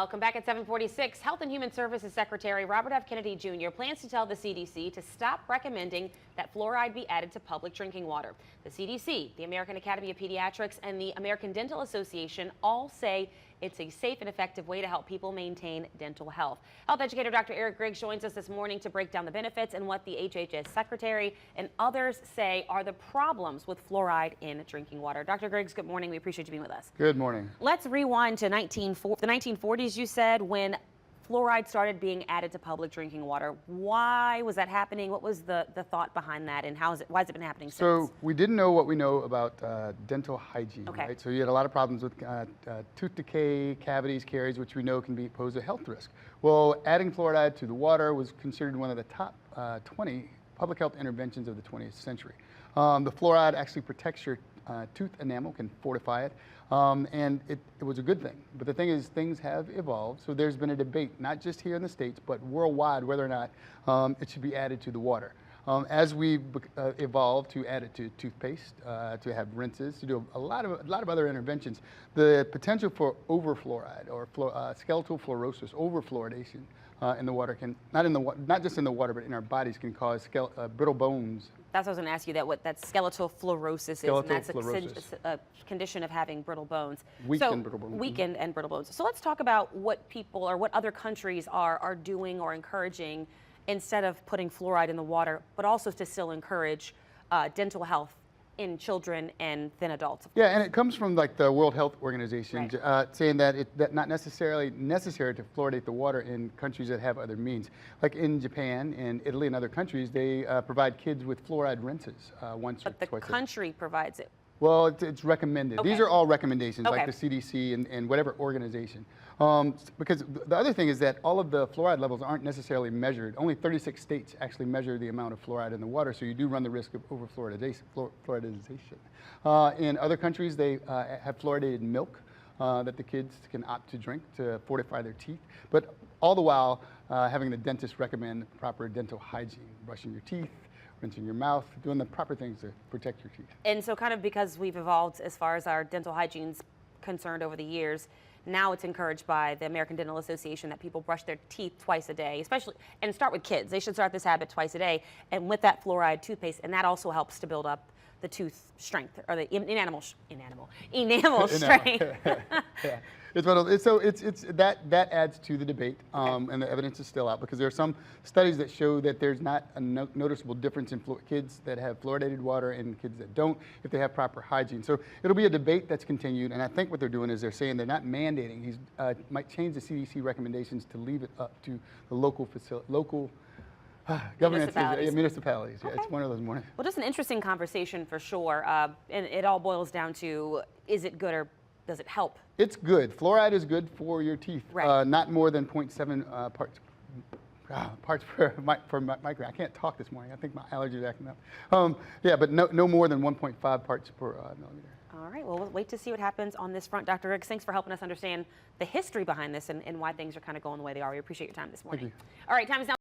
Welcome back at 7:46. Health and Human Services Secretary Robert F. Kennedy Jr. plans to tell the CDC to stop recommending that fluoride be added to public drinking water. The CDC, the American Academy of Pediatrics, and the American Dental Association all say it's a safe and effective way to help people maintain dental health. Health educator Dr. Griggs joins us this morning to break down the benefits and what the HHS secretary and others say are the problems with fluoride in drinking water. Dr. Griggs, good morning. We appreciate you being with us. Good morning. Let's rewind to the 1940s, you said, when fluoride started being added to public drinking water. Why was that happening? What was the thought behind that, and why has it been happening since? So we didn't know what we know about dental hygiene, Okay. right? So you had a lot of problems with tooth decay, cavities, caries, which we know can pose a health risk. Well, adding fluoride to the water was considered one of the top 20 public health interventions of the 20th century. The fluoride actually protects your tooth enamel, can fortify it, and it was a good thing. But the thing is, things have evolved, so there's been a debate, not just here in the States, but worldwide, whether or not it should be added to the water. As we've evolved to add it to toothpaste, to have rinses, to do a lot of other interventions, the potential for overfluoride or skeletal fluorosis, overfluoridation in the water not just in the water, but in our bodies, can cause brittle bones. That's what I was going to ask you, that that's skeletal fluorosis is, and that's a condition of having brittle bones. Weakened brittle bones. Weakened and brittle bones. So let's talk about what people or what other countries are doing or encouraging instead of putting fluoride in the water, but also to still encourage dental health in children and then adults. Yeah, and it comes from like the World Health Organization, Right. saying that it's not necessarily necessary to fluoridate the water in countries that have other means. Like in Japan and Italy and other countries, they provide kids with fluoride rinses once or twice a day. But the country provides it. Well, it's recommended. Okay. These are all recommendations, Okay. like the CDC and whatever organization. Because the other thing is that all of the fluoride levels aren't necessarily measured. Only 36 states actually measure the amount of fluoride in the water, so you do run the risk of over-fluoridization. In other countries, they have fluoridated milk that the kids can opt to drink to fortify their teeth. But all the while, having the dentist recommend proper dental hygiene, brushing your teeth, rinsing your mouth, doing the proper things to protect your teeth. And so kind of because we've evolved as far as our dental hygiene's concerned over the years, now it's encouraged by the American Dental Association that people brush their teeth twice a day, especially, and start with kids. They should start this habit twice a day, and with that fluoride toothpaste, and that also helps to build up the tooth strength, or the enamel strength. Yeah. That adds to the debate, and the evidence is still out, because there are some studies that show that there's not a noticeable difference in kids that have fluoridated water and kids that don't, if they have proper hygiene. So it'll be a debate that's continued, and I think what they're doing is they're saying they're not mandating. He might change the CDC recommendations to leave it up to the local governments, municipalities. Yeah, Okay. it's one of those mornings. Well, just an interesting conversation for sure, and it all boils down to, is it good or does it help? It's good. Fluoride is good for your teeth. Right. Not more than 0.7 parts per micron. I can't talk this morning. I think my allergies are acting up. Yeah, but no more than 1.5 parts per millimeter. All right, well, we'll wait to see what happens on this front. Dr. Griggs, thanks for helping us understand the history behind this and why things are kind of going the way they are. We appreciate your time this morning. Thank you. All right, time is now.